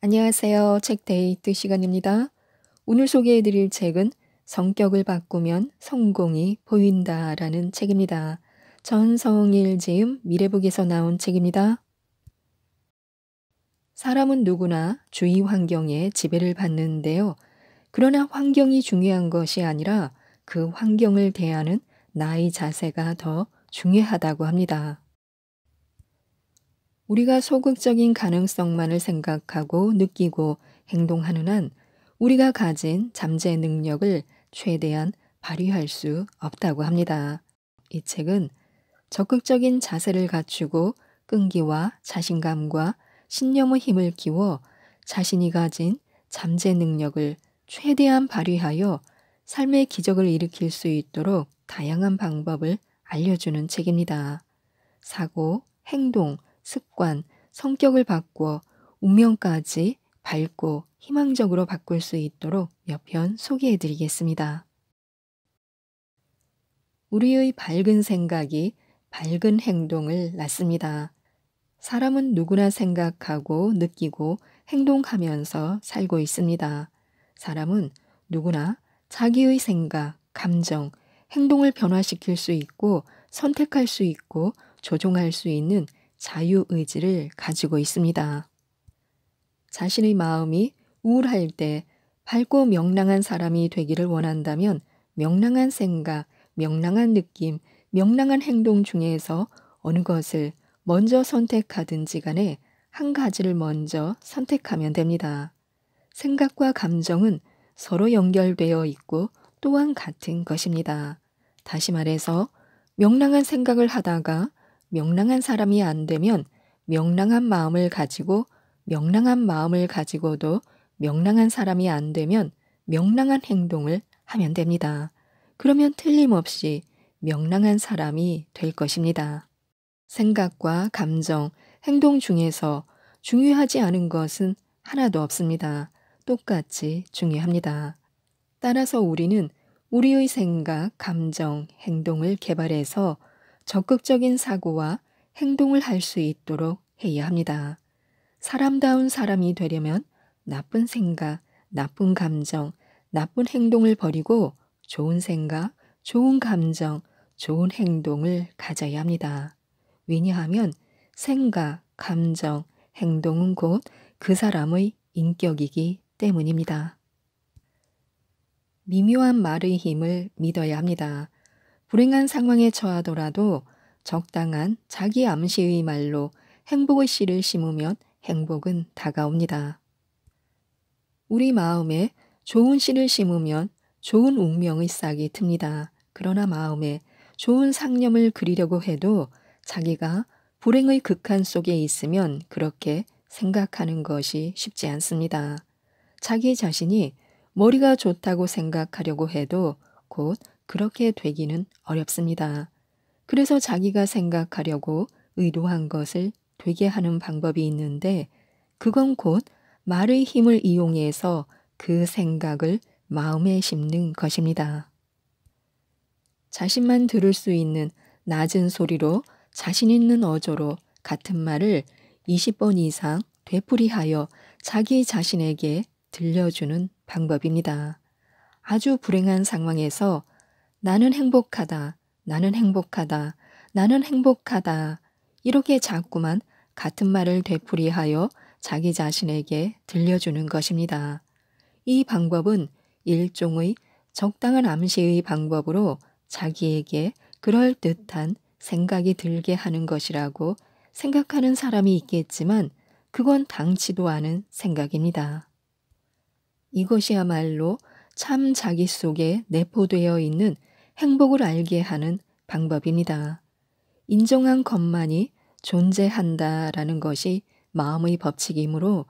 안녕하세요. 책데이트 시간입니다. 오늘 소개해드릴 책은 성격을 바꾸면 성공이 보인다라는 책입니다. 전성일 지음 미래북에서 나온 책입니다. 사람은 누구나 주위 환경에 지배를 받는데요. 그러나 환경이 중요한 것이 아니라 그 환경을 대하는 나의 자세가 더 중요하다고 합니다. 우리가 소극적인 가능성만을 생각하고 느끼고 행동하는 한 우리가 가진 잠재 능력을 최대한 발휘할 수 없다고 합니다. 이 책은 적극적인 자세를 갖추고 끈기와 자신감과 신념의 힘을 키워 자신이 가진 잠재 능력을 최대한 발휘하여 삶의 기적을 일으킬 수 있도록 다양한 방법을 알려주는 책입니다. 사고, 행동, 습관, 성격을 바꾸어 운명까지 밝고 희망적으로 바꿀 수 있도록 몇 편 소개해 드리겠습니다. 우리의 밝은 생각이 밝은 행동을 낳습니다. 사람은 누구나 생각하고 느끼고 행동하면서 살고 있습니다. 사람은 누구나 자기의 생각, 감정, 행동을 변화시킬 수 있고 선택할 수 있고 조종할 수 있는 자유의지를 가지고 있습니다. 자신의 마음이 우울할 때 밝고 명랑한 사람이 되기를 원한다면 명랑한 생각, 명랑한 느낌, 명랑한 행동 중에서 어느 것을 먼저 선택하든지 간에 한 가지를 먼저 선택하면 됩니다. 생각과 감정은 서로 연결되어 있고 또한 같은 것입니다. 다시 말해서 명랑한 생각을 하다가 명랑한 사람이 안 되면 명랑한 마음을 가지고 명랑한 마음을 가지고도 명랑한 사람이 안 되면 명랑한 행동을 하면 됩니다. 그러면 틀림없이 명랑한 사람이 될 것입니다. 생각과 감정, 행동 중에서 중요하지 않은 것은 하나도 없습니다. 똑같이 중요합니다. 따라서 우리는 우리의 생각, 감정, 행동을 개발해서 적극적인 사고와 행동을 할 수 있도록 해야 합니다. 사람다운 사람이 되려면 나쁜 생각, 나쁜 감정, 나쁜 행동을 버리고 좋은 생각, 좋은 감정, 좋은 행동을 가져야 합니다. 왜냐하면 생각, 감정, 행동은 곧 그 사람의 인격이기 때문입니다. 미묘한 말의 힘을 믿어야 합니다. 불행한 상황에 처하더라도 적당한 자기 암시의 말로 행복의 씨를 심으면 행복은 다가옵니다. 우리 마음에 좋은 씨를 심으면 좋은 운명의 싹이 틉니다. 그러나 마음에 좋은 상념을 그리려고 해도 자기가 불행의 극한 속에 있으면 그렇게 생각하는 것이 쉽지 않습니다. 자기 자신이 머리가 좋다고 생각하려고 해도 곧 그렇게 되기는 어렵습니다. 그래서 자기가 생각하려고 의도한 것을 되게 하는 방법이 있는데 그건 곧 말의 힘을 이용해서 그 생각을 마음에 심는 것입니다. 자신만 들을 수 있는 낮은 소리로 자신 있는 어조로 같은 말을 20번 이상 되풀이하여 자기 자신에게 들려주는 방법입니다. 아주 불행한 상황에서 나는 행복하다, 나는 행복하다, 나는 행복하다 이렇게 자꾸만 같은 말을 되풀이하여 자기 자신에게 들려주는 것입니다. 이 방법은 일종의 적당한 암시의 방법으로 자기에게 그럴듯한 생각이 들게 하는 것이라고 생각하는 사람이 있겠지만 그건 당치도 않은 생각입니다. 이것이야말로 참 자기 속에 내포되어 있는 행복을 알게 하는 방법입니다. 인정한 것만이 존재한다라는 것이 마음의 법칙이므로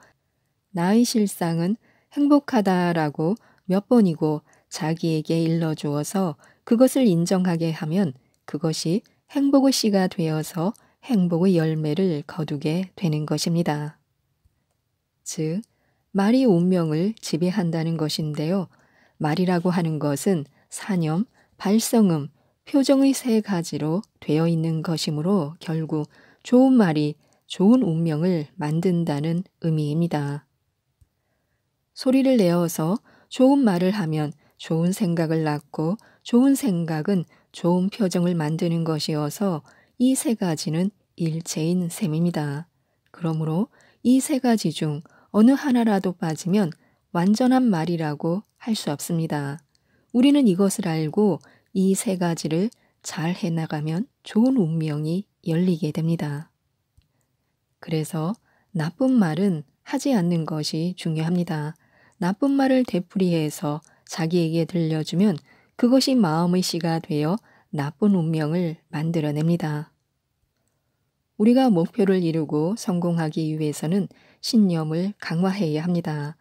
나의 실상은 행복하다라고 몇 번이고 자기에게 일러주어서 그것을 인정하게 하면 그것이 행복의 씨가 되어서 행복의 열매를 거두게 되는 것입니다. 즉, 말이 운명을 지배한다는 것인데요. 말이라고 하는 것은 사념, 발성음, 표정의 세 가지로 되어 있는 것이므로 결국 좋은 말이 좋은 운명을 만든다는 의미입니다. 소리를 내어서 좋은 말을 하면 좋은 생각을 낳고 좋은 생각은 좋은 표정을 만드는 것이어서 이 세 가지는 일체인 셈입니다. 그러므로 이 세 가지 중 어느 하나라도 빠지면 완전한 말이라고 할 수 없습니다. 우리는 이것을 알고 이 세 가지를 잘 해나가면 좋은 운명이 열리게 됩니다. 그래서 나쁜 말은 하지 않는 것이 중요합니다. 나쁜 말을 되풀이해서 자기에게 들려주면 그것이 마음의 씨가 되어 나쁜 운명을 만들어냅니다. 우리가 목표를 이루고 성공하기 위해서는 신념을 강화해야 합니다.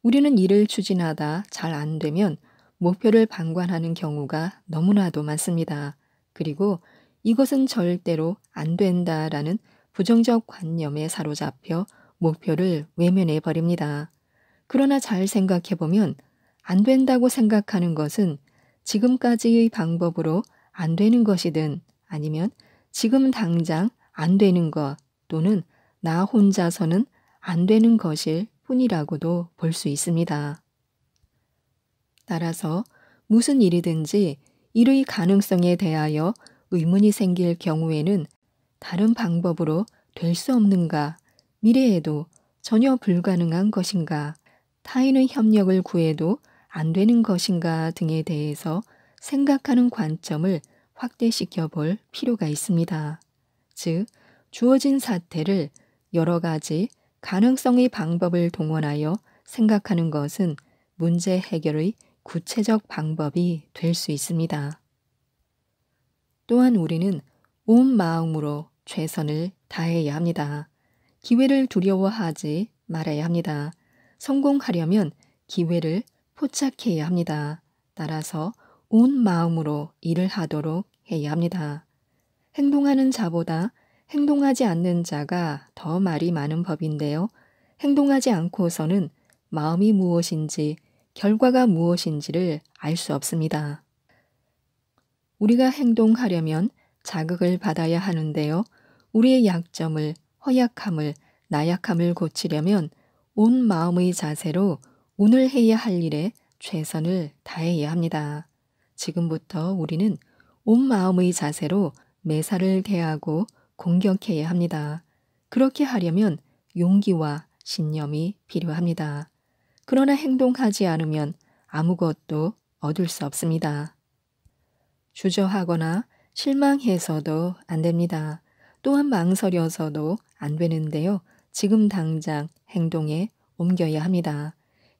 우리는 일을 추진하다 잘 안 되면 목표를 방관하는 경우가 너무나도 많습니다. 그리고 이것은 절대로 안 된다라는 부정적 관념에 사로잡혀 목표를 외면해 버립니다. 그러나 잘 생각해 보면 안 된다고 생각하는 것은 지금까지의 방법으로 안 되는 것이든 아니면 지금 당장 안 되는 것 또는 나 혼자서는 안 되는 것일 뿐이라고도 볼 수 있습니다. 따라서 무슨 일이든지 일의 가능성에 대하여 의문이 생길 경우에는 다른 방법으로 될 수 없는가, 미래에도 전혀 불가능한 것인가, 타인의 협력을 구해도 안 되는 것인가 등에 대해서 생각하는 관점을 확대시켜 볼 필요가 있습니다. 즉, 주어진 사태를 여러 가지 가능성의 방법을 동원하여 생각하는 것은 문제 해결의 구체적 방법이 될 수 있습니다. 또한 우리는 온 마음으로 최선을 다해야 합니다. 기회를 두려워하지 말아야 합니다. 성공하려면 기회를 포착해야 합니다. 따라서 온 마음으로 일을 하도록 해야 합니다. 행동하는 자보다 행동하지 않는 자가 더 말이 많은 법인데요. 행동하지 않고서는 마음이 무엇인지 결과가 무엇인지를 알 수 없습니다. 우리가 행동하려면 자극을 받아야 하는데요. 우리의 약점을, 허약함을, 나약함을 고치려면 온 마음의 자세로 오늘 해야 할 일에 최선을 다해야 합니다. 지금부터 우리는 온 마음의 자세로 매사를 대하고 공격해야 합니다. 그렇게 하려면 용기와 신념이 필요합니다. 그러나 행동하지 않으면 아무것도 얻을 수 없습니다. 주저하거나 실망해서도 안 됩니다. 또한 망설여서도 안 되는데요. 지금 당장 행동에 옮겨야 합니다.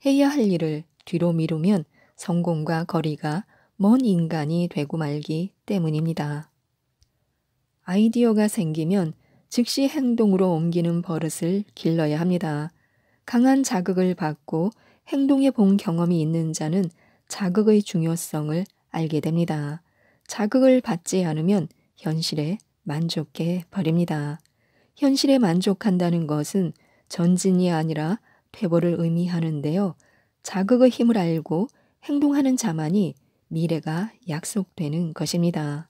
해야 할 일을 뒤로 미루면 성공과 거리가 먼 인간이 되고 말기 때문입니다. 아이디어가 생기면 즉시 행동으로 옮기는 버릇을 길러야 합니다. 강한 자극을 받고 행동해 본 경험이 있는 자는 자극의 중요성을 알게 됩니다. 자극을 받지 않으면 현실에 만족해 버립니다. 현실에 만족한다는 것은 전진이 아니라 퇴보를 의미하는데요. 자극의 힘을 알고 행동하는 자만이 미래가 약속되는 것입니다.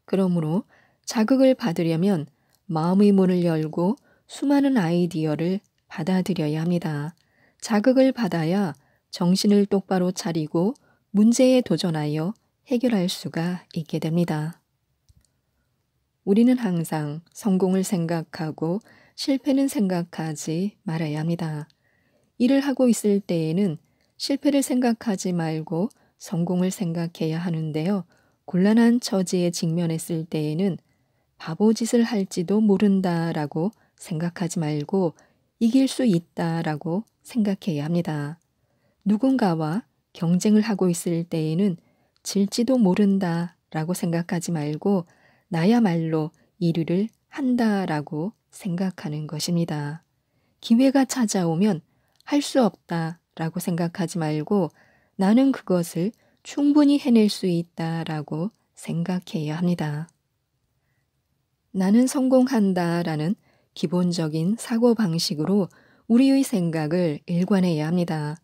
그러므로 자극을 받으려면 마음의 문을 열고 수많은 아이디어를 받아들여야 합니다. 자극을 받아야 정신을 똑바로 차리고 문제에 도전하여 해결할 수가 있게 됩니다. 우리는 항상 성공을 생각하고 실패는 생각하지 말아야 합니다. 일을 하고 있을 때에는 실패를 생각하지 말고 성공을 생각해야 하는데요. 곤란한 처지에 직면했을 때에는 바보짓을 할지도 모른다라고 생각하지 말고 이길 수 있다라고 생각해야 합니다. 누군가와 경쟁을 하고 있을 때에는 질지도 모른다라고 생각하지 말고 나야말로 1위를 한다라고 생각하는 것입니다. 기회가 찾아오면 할 수 없다라고 생각하지 말고 나는 그것을 충분히 해낼 수 있다라고 생각해야 합니다. 나는 성공한다라는 기본적인 사고방식으로 우리의 생각을 일관해야 합니다.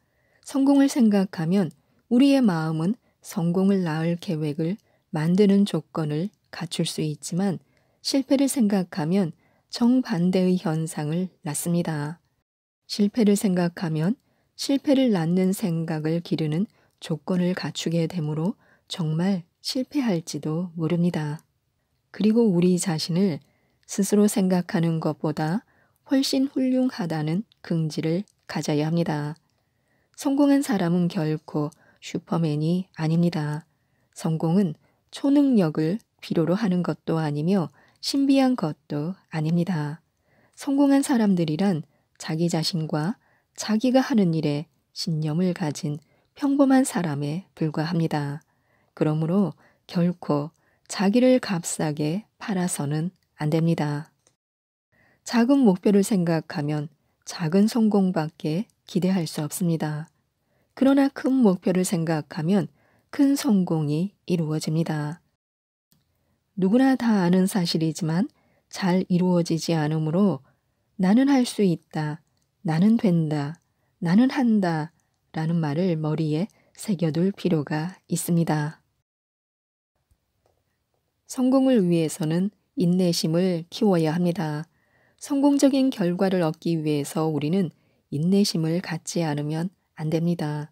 성공을 생각하면 우리의 마음은 성공을 낳을 계획을 만드는 조건을 갖출 수 있지만 실패를 생각하면 정반대의 현상을 낳습니다. 실패를 생각하면 실패를 낳는 생각을 기르는 조건을 갖추게 되므로 정말 실패할지도 모릅니다. 그리고 우리 자신을 스스로 생각하는 것보다 훨씬 훌륭하다는 긍지를 가져야 합니다. 성공한 사람은 결코 슈퍼맨이 아닙니다. 성공은 초능력을 필요로 하는 것도 아니며 신비한 것도 아닙니다. 성공한 사람들이란 자기 자신과 자기가 하는 일에 신념을 가진 평범한 사람에 불과합니다. 그러므로 결코 자기를 값싸게 팔아서는 안 됩니다. 작은 목표를 생각하면 작은 성공밖에 기대할 수 없습니다. 그러나 큰 목표를 생각하면 큰 성공이 이루어집니다. 누구나 다 아는 사실이지만 잘 이루어지지 않으므로 나는 할 수 있다, 나는 된다, 나는 한다 라는 말을 머리에 새겨둘 필요가 있습니다. 성공을 위해서는 인내심을 키워야 합니다. 성공적인 결과를 얻기 위해서 우리는 인내심을 갖지 않으면 안 됩니다.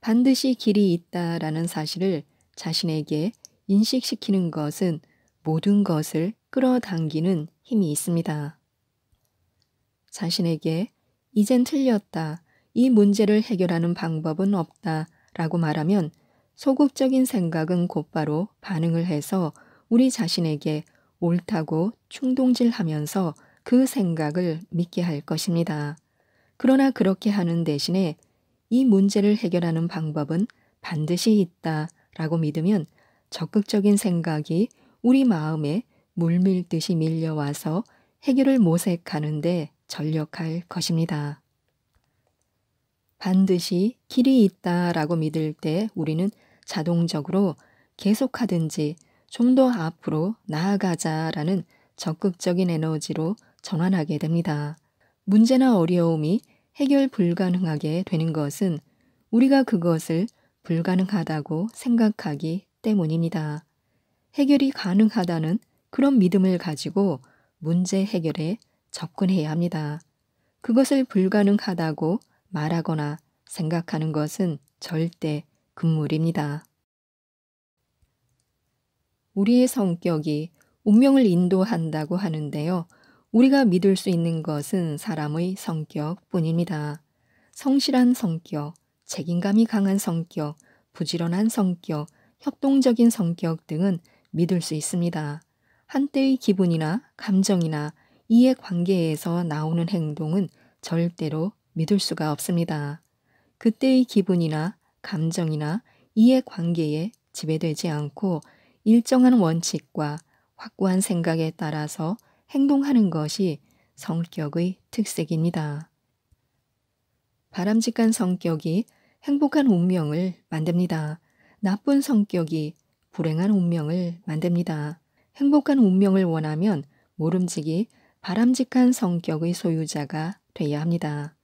반드시 길이 있다라는 사실을 자신에게 인식시키는 것은 모든 것을 끌어당기는 힘이 있습니다. 자신에게 이젠 틀렸다, 이 문제를 해결하는 방법은 없다 라고 말하면 소극적인 생각은 곧바로 반응을 해서 우리 자신에게 옳다고 충동질하면서 그 생각을 믿게 할 것입니다. 그러나 그렇게 하는 대신에 이 문제를 해결하는 방법은 반드시 있다 라고 믿으면 적극적인 생각이 우리 마음에 물밀듯이 밀려와서 해결을 모색하는데 전력할 것입니다. 반드시 길이 있다라고 믿을 때 우리는 자동적으로 계속하든지 좀 더 앞으로 나아가자라는 적극적인 에너지로 전환하게 됩니다. 문제나 어려움이 해결 불가능하게 되는 것은 우리가 그것을 불가능하다고 생각하기 때문입니다. 해결이 가능하다는 그런 믿음을 가지고 문제 해결에 접근해야 합니다. 그것을 불가능하다고 말하거나 생각하는 것은 절대 금물입니다. 우리의 성격이 운명을 인도한다고 하는데요. 우리가 믿을 수 있는 것은 사람의 성격뿐입니다. 성실한 성격, 책임감이 강한 성격, 부지런한 성격, 협동적인 성격 등은 믿을 수 있습니다. 한때의 기분이나 감정이나 이해관계에서 나오는 행동은 절대로 믿을 수가 없습니다. 그때의 기분이나 감정이나 이해관계에 지배되지 않고 일정한 원칙과 확고한 생각에 따라서 행동하는 것이 성격의 특색입니다. 바람직한 성격이 행복한 운명을 만듭니다. 나쁜 성격이 불행한 운명을 만듭니다. 행복한 운명을 원하면 모름지기 바람직한 성격의 소유자가 돼야 합니다.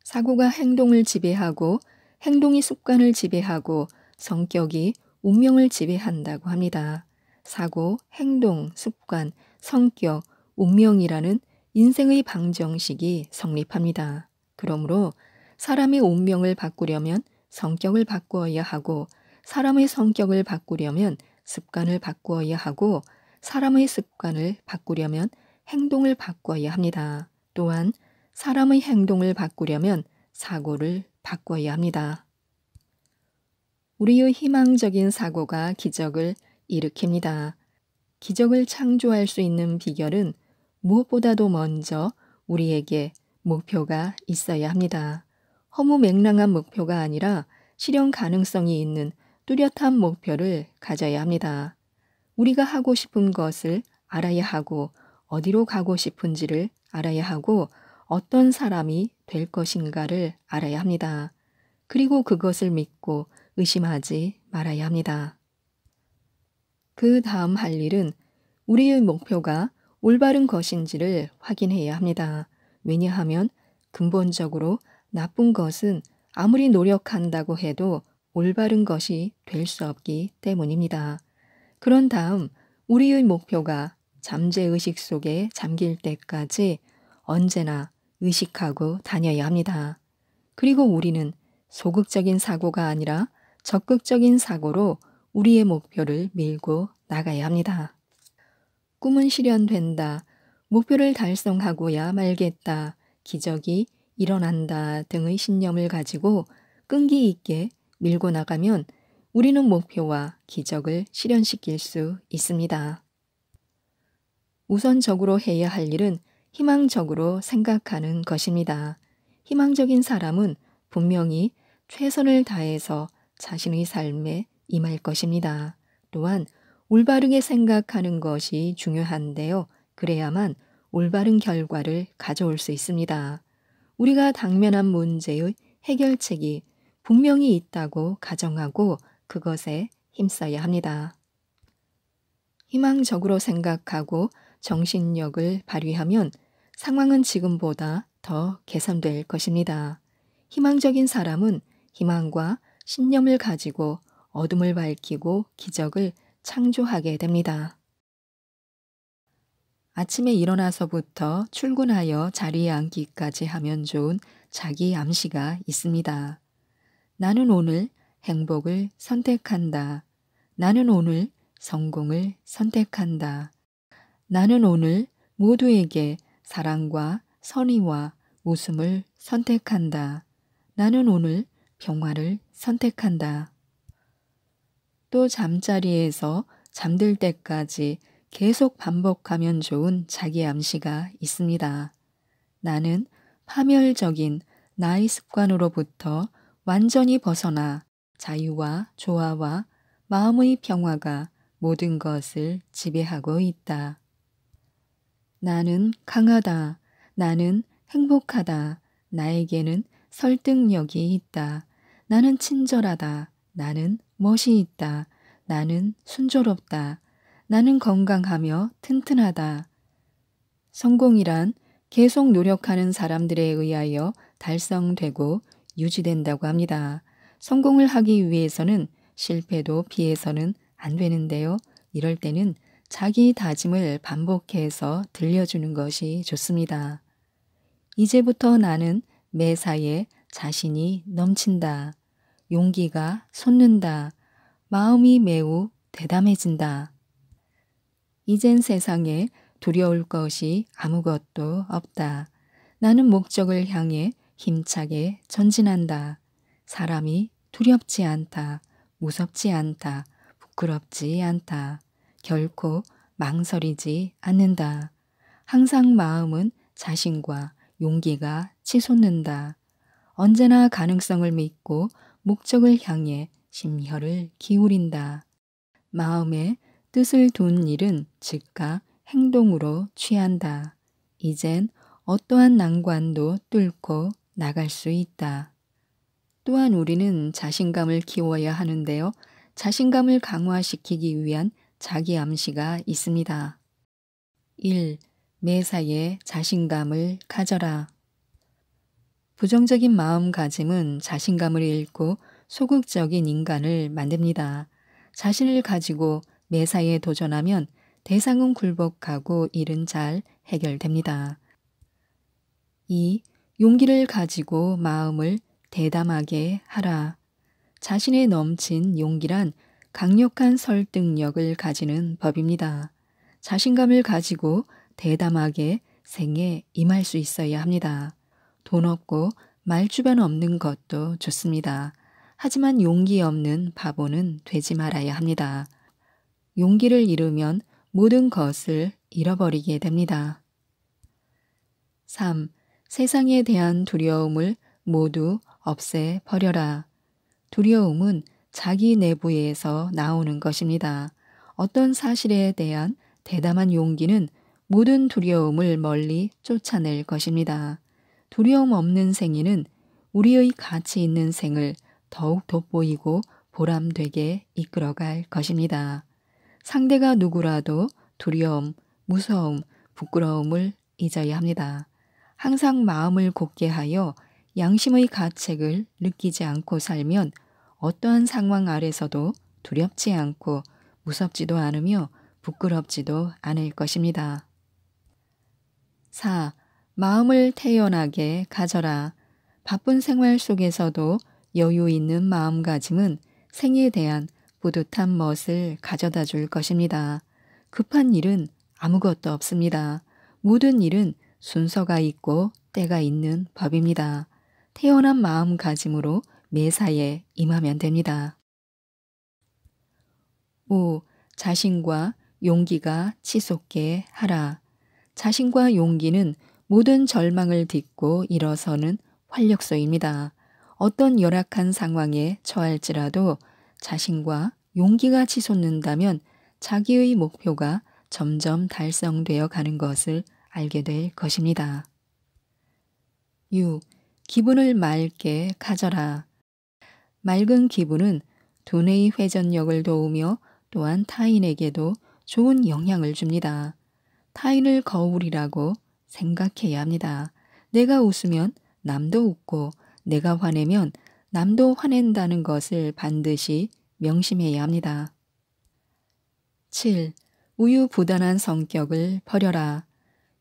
사고가 행동을 지배하고 행동이 습관을 지배하고 성격이 운명을 지배한다고 합니다. 사고, 행동, 습관, 성격, 운명이라는 인생의 방정식이 성립합니다. 그러므로 사람의 운명을 바꾸려면 성격을 바꾸어야 하고 사람의 성격을 바꾸려면 습관을 바꾸어야 하고 사람의 습관을 바꾸려면 행동을 바꿔야 합니다. 또한 사람의 행동을 바꾸려면 사고를 바꿔야 합니다. 우리의 희망적인 사고가 기적을 일으킵니다. 기적을 창조할 수 있는 비결은 무엇보다도 먼저 우리에게 목표가 있어야 합니다. 허무맹랑한 목표가 아니라 실현 가능성이 있는 뚜렷한 목표를 가져야 합니다. 우리가 하고 싶은 것을 알아야 하고 어디로 가고 싶은지를 알아야 하고 어떤 사람이 될 것인가를 알아야 합니다. 그리고 그것을 믿고 의심하지 말아야 합니다. 그 다음 할 일은 우리의 목표가 올바른 것인지를 확인해야 합니다. 왜냐하면 근본적으로 나쁜 것은 아무리 노력한다고 해도 올바른 것이 될 수 없기 때문입니다. 그런 다음 우리의 목표가 잠재의식 속에 잠길 때까지 언제나 의식하고 다녀야 합니다. 그리고 우리는 소극적인 사고가 아니라 적극적인 사고로 우리의 목표를 밀고 나가야 합니다. 꿈은 실현된다, 목표를 달성하고야 말겠다, 기적이 일어난다 등의 신념을 가지고 끈기 있게 밀고 나가면 우리는 목표와 기적을 실현시킬 수 있습니다. 우선적으로 해야 할 일은 희망적으로 생각하는 것입니다. 희망적인 사람은 분명히 최선을 다해서 자신의 삶에 임할 것입니다. 또한 올바르게 생각하는 것이 중요한데요. 그래야만 올바른 결과를 가져올 수 있습니다. 우리가 당면한 문제의 해결책이 분명히 있다고 가정하고 그것에 힘써야 합니다. 희망적으로 생각하고 정신력을 발휘하면 상황은 지금보다 더 개선될 것입니다. 희망적인 사람은 희망과 신념을 가지고 어둠을 밝히고 기적을 창조하게 됩니다. 아침에 일어나서부터 출근하여 자리에 앉기까지 하면 좋은 자기 암시가 있습니다. 나는 오늘 행복을 선택한다. 나는 오늘 성공을 선택한다. 나는 오늘 모두에게 사랑과 선의와 웃음을 선택한다. 나는 오늘 평화를 선택한다. 또 잠자리에서 잠들 때까지 계속 반복하면 좋은 자기 암시가 있습니다. 나는 파멸적인 나의 습관으로부터 완전히 벗어나 자유와 조화와 마음의 평화가 모든 것을 지배하고 있다. 나는 강하다. 나는 행복하다. 나에게는 설득력이 있다. 나는 친절하다. 나는 멋이 있다. 나는 순조롭다. 나는 건강하며 튼튼하다. 성공이란 계속 노력하는 사람들에 의하여 달성되고 유지된다고 합니다. 성공을 하기 위해서는 실패도 피해서는 안 되는데요. 이럴 때는 자기 다짐을 반복해서 들려주는 것이 좋습니다. 이제부터 나는 매사에 자신이 넘친다. 용기가 솟는다. 마음이 매우 대담해진다. 이젠 세상에 두려울 것이 아무것도 없다. 나는 목적을 향해 힘차게 전진한다. 사람이 두렵지 않다. 무섭지 않다. 부끄럽지 않다. 결코 망설이지 않는다. 항상 마음은 자신과 용기가 치솟는다. 언제나 가능성을 믿고 목적을 향해 심혈을 기울인다. 마음에 뜻을 둔 일은 즉각 행동으로 취한다. 이젠 어떠한 난관도 뚫고 나갈 수 있다. 또한 우리는 자신감을 키워야 하는데요. 자신감을 강화시키기 위한 자기 암시가 있습니다. 1. 매사에 자신감을 가져라. 부정적인 마음가짐은 자신감을 잃고 소극적인 인간을 만듭니다. 자신을 가지고 매사에 도전하면 대상은 굴복하고 일은 잘 해결됩니다. 2. 용기를 가지고 마음을 대담하게 하라. 자신에 넘친 용기란 강력한 설득력을 가지는 법입니다. 자신감을 가지고 대담하게 생에 임할 수 있어야 합니다. 돈 없고 말주변 없는 것도 좋습니다. 하지만 용기 없는 바보는 되지 말아야 합니다. 용기를 잃으면 모든 것을 잃어버리게 됩니다. 3. 세상에 대한 두려움을 모두 없애버려라. 두려움은 자기 내부에서 나오는 것입니다. 어떤 사실에 대한 대담한 용기는 모든 두려움을 멀리 쫓아낼 것입니다. 두려움 없는 생애는 우리의 가치 있는 생을 더욱 돋보이고 보람되게 이끌어갈 것입니다. 상대가 누구라도 두려움, 무서움, 부끄러움을 잊어야 합니다. 항상 마음을 굳게 하여 양심의 가책을 느끼지 않고 살면 어떠한 상황 아래서도 두렵지 않고 무섭지도 않으며 부끄럽지도 않을 것입니다. 4. 마음을 태연하게 가져라. 바쁜 생활 속에서도 여유 있는 마음가짐은 생에 대한 뿌듯한 멋을 가져다 줄 것입니다. 급한 일은 아무것도 없습니다. 모든 일은 순서가 있고 때가 있는 법입니다. 태연한 마음가짐으로 매사에 임하면 됩니다. 5. 자신과 용기가 치솟게 하라. 자신과 용기는 모든 절망을 딛고 일어서는 활력소입니다. 어떤 열악한 상황에 처할지라도 자신과 용기가 치솟는다면 자기의 목표가 점점 달성되어 가는 것을 알게 될 것입니다. 6. 기분을 맑게 가져라. 맑은 기분은 두뇌의 회전력을 도우며 또한 타인에게도 좋은 영향을 줍니다. 타인을 거울이라고 생각해야 합니다. 내가 웃으면 남도 웃고 내가 화내면 남도 화낸다는 것을 반드시 명심해야 합니다. 7. 우유부단한 성격을 버려라.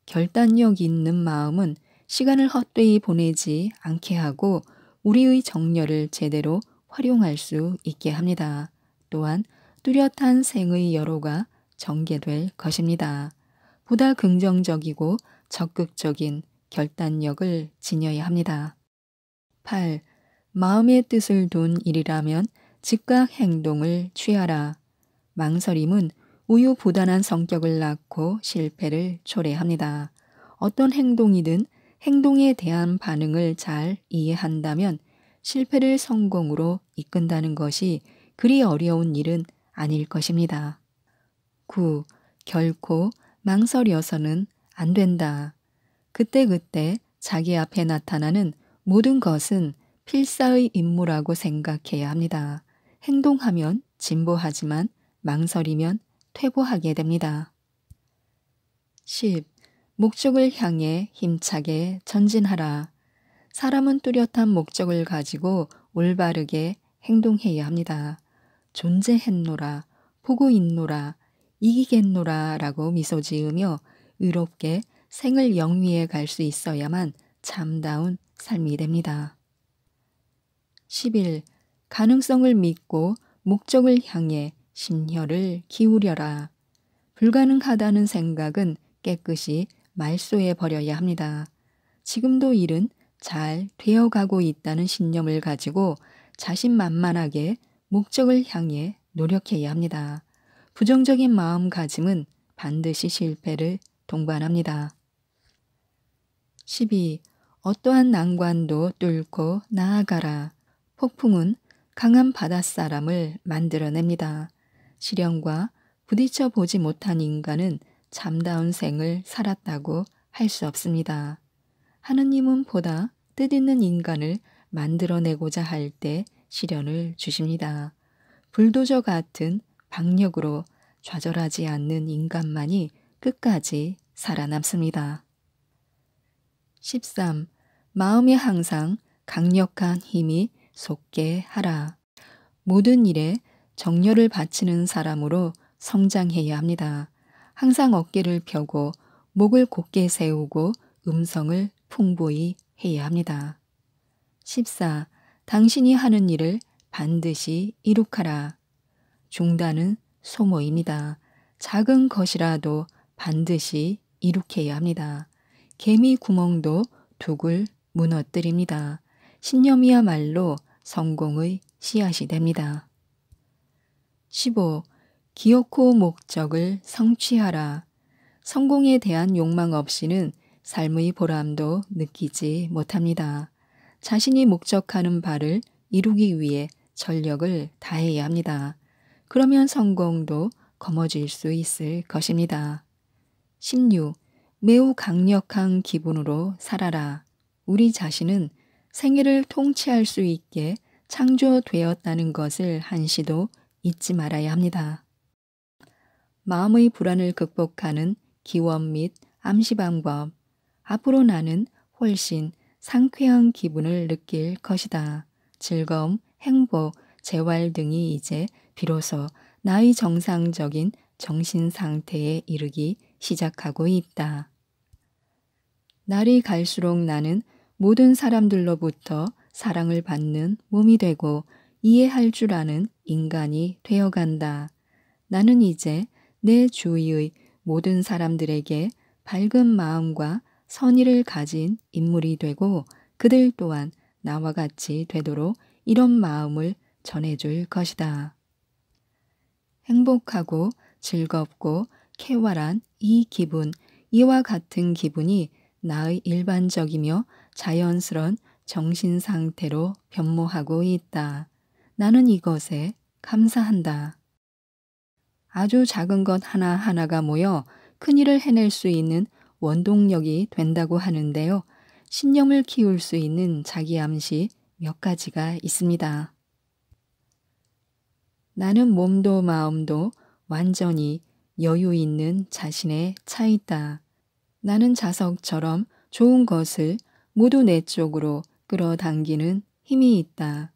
결단력 있는 마음은 시간을 헛되이 보내지 않게 하고 우리의 정열을 제대로 활용할 수 있게 합니다. 또한 뚜렷한 생의 여로가 전개될 것입니다. 보다 긍정적이고 적극적인 결단력을 지녀야 합니다. 8. 마음의 뜻을 둔 일이라면 즉각 행동을 취하라. 망설임은 우유부단한 성격을 낳고 실패를 초래합니다. 어떤 행동이든 행동에 대한 반응을 잘 이해한다면 실패를 성공으로 이끈다는 것이 그리 어려운 일은 아닐 것입니다. 9. 결코 망설여서는 안 된다. 그때그때 자기 앞에 나타나는 모든 것은 필사의 임무라고 생각해야 합니다. 행동하면 진보하지만 망설이면 퇴보하게 됩니다. 10. 목적을 향해 힘차게 전진하라. 사람은 뚜렷한 목적을 가지고 올바르게 행동해야 합니다. 존재했노라, 보고 있노라, 이기겠노라 라고 미소 지으며 의롭게 생을 영위해 갈 수 있어야만 참다운 삶이 됩니다. 11. 가능성을 믿고 목적을 향해 심혈을 기울여라. 불가능하다는 생각은 깨끗이 말소해 버려야 합니다. 지금도 일은 잘 되어가고 있다는 신념을 가지고 자신만만하게 목적을 향해 노력해야 합니다. 부정적인 마음가짐은 반드시 실패를 동반합니다. 12. 어떠한 난관도 뚫고 나아가라. 폭풍은 강한 바닷사람을 만들어냅니다. 시련과 부딪혀 보지 못한 인간은 참다운 생을 살았다고 할 수 없습니다. 하느님은 보다 뜻있는 인간을 만들어내고자 할 때 시련을 주십니다. 불도저 같은 박력으로 좌절하지 않는 인간만이 끝까지 살아남습니다. 13. 마음에 항상 강력한 힘이 솟게 하라. 모든 일에 정열을 바치는 사람으로 성장해야 합니다. 항상 어깨를 펴고 목을 곧게 세우고 음성을 풍부히 해야 합니다. 14. 당신이 하는 일을 반드시 이룩하라. 중단은 소모입니다. 작은 것이라도 반드시 이룩해야 합니다. 개미 구멍도 둑을 무너뜨립니다. 신념이야말로 성공의 씨앗이 됩니다. 15. 기어코 목적을 성취하라. 성공에 대한 욕망 없이는 삶의 보람도 느끼지 못합니다. 자신이 목적하는 바를 이루기 위해 전력을 다해야 합니다. 그러면 성공도 거머쥘 수 있을 것입니다. 16. 매우 강력한 기분으로 살아라. 우리 자신은 생애를 통치할 수 있게 창조되었다는 것을 한시도 잊지 말아야 합니다. 마음의 불안을 극복하는 기원 및 암시 방법. 앞으로 나는 훨씬 상쾌한 기분을 느낄 것이다. 즐거움, 행복, 재활 등이 이제 비로소 나의 정상적인 정신 상태에 이르기 시작하고 있다. 날이 갈수록 나는 모든 사람들로부터 사랑을 받는 몸이 되고 이해할 줄 아는 인간이 되어간다. 나는 이제 내 주위의 모든 사람들에게 밝은 마음과 선의를 가진 인물이 되고 그들 또한 나와 같이 되도록 이런 마음을 전해줄 것이다. 행복하고 즐겁고 쾌활한 이 기분, 이와 같은 기분이 나의 일반적이며 자연스런 정신 상태로 변모하고 있다. 나는 이것에 감사한다. 아주 작은 것 하나하나가 모여 큰일을 해낼 수 있는 원동력이 된다고 하는데요. 신념을 키울 수 있는 자기 암시 몇 가지가 있습니다. 나는 몸도 마음도 완전히 여유 있는 자신에 차 있다. 나는 자석처럼 좋은 것을 모두 내 쪽으로 끌어당기는 힘이 있다.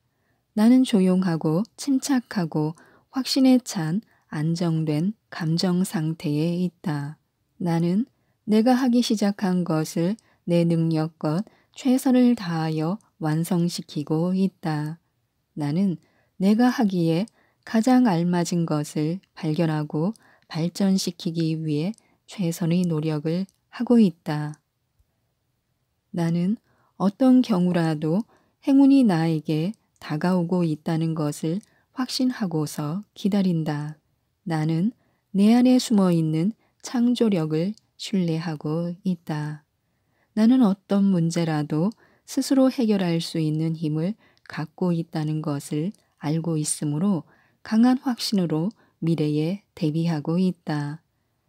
나는 조용하고 침착하고 확신에 찬 안정된 감정 상태에 있다. 나는 내가 하기 시작한 것을 내 능력껏 최선을 다하여 완성시키고 있다. 나는 내가 하기에 가장 알맞은 것을 발견하고 발전시키기 위해 최선의 노력을 하고 있다. 나는 어떤 경우라도 행운이 나에게 다가오고 있다는 것을 확신하고서 기다린다. 나는 내 안에 숨어 있는 창조력을 신뢰하고 있다. 나는 어떤 문제라도 스스로 해결할 수 있는 힘을 갖고 있다는 것을 알고 있으므로 강한 확신으로 미래에 대비하고 있다.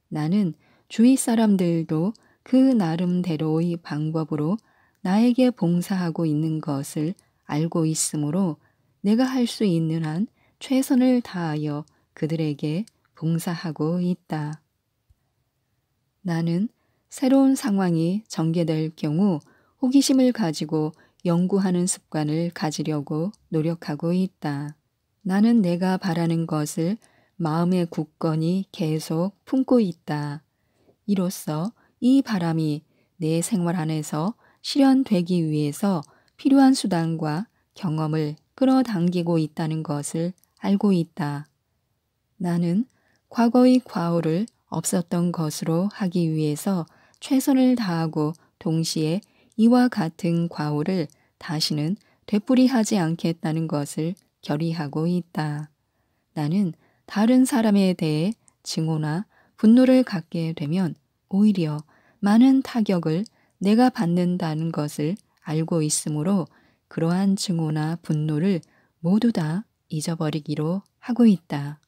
나는 주위 사람들도 그 나름대로의 방법으로 나에게 봉사하고 있는 것을 알고 있으므로 내가 할 수 있는 한 최선을 다하여 그들에게 봉사하고 있다. 나는 새로운 상황이 전개될 경우 호기심을 가지고 연구하는 습관을 가지려고 노력하고 있다. 나는 내가 바라는 것을 마음에 굳건히 계속 품고 있다. 이로써 이 바람이 내 생활 안에서 실현되기 위해서 필요한 수단과 경험을 끌어당기고 있다는 것을 알고 있다. 나는 과거의 과오를 없었던 것으로 하기 위해서 최선을 다하고 동시에 이와 같은 과오를 다시는 되풀이하지 않겠다는 것을 결의하고 있다. 나는 다른 사람에 대해 증오나 분노를 갖게 되면 오히려 많은 타격을 내가 받는다는 것을 알고 있으므로 그러한 증오나 분노를 모두 다 잊어버리기로 하고 있다.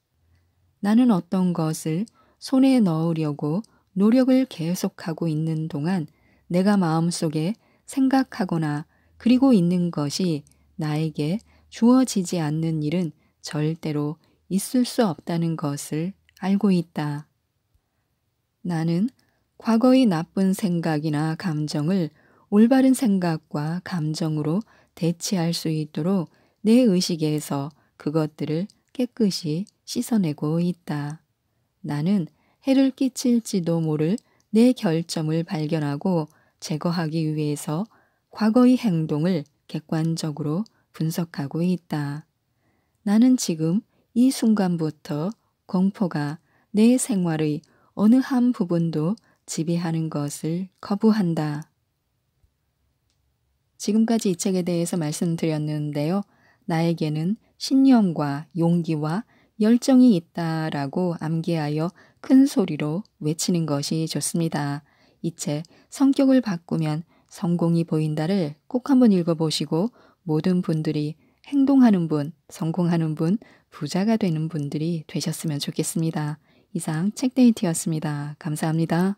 나는 어떤 것을 손에 넣으려고 노력을 계속하고 있는 동안 내가 마음속에 생각하거나 그리고 있는 것이 나에게 주어지지 않는 일은 절대로 있을 수 없다는 것을 알고 있다. 나는 과거의 나쁜 생각이나 감정을 올바른 생각과 감정으로 대체할 수 있도록 내 의식에서 그것들을 깨끗이 씻어내고 있다. 나는 해를 끼칠지도 모를 내 결점을 발견하고 제거하기 위해서 과거의 행동을 객관적으로 분석하고 있다. 나는 지금 이 순간부터 공포가 내 생활의 어느 한 부분도 지배하는 것을 거부한다. 지금까지 이 책에 대해서 말씀드렸는데요. 나에게는 신념과 용기와 열정이 있다라고 암기하여 큰 소리로 외치는 것이 좋습니다. 이 책 성격을 바꾸면 성공이 보인다를 꼭 한번 읽어보시고 모든 분들이 행동하는 분, 성공하는 분, 부자가 되는 분들이 되셨으면 좋겠습니다. 이상 책데이트였습니다. 감사합니다.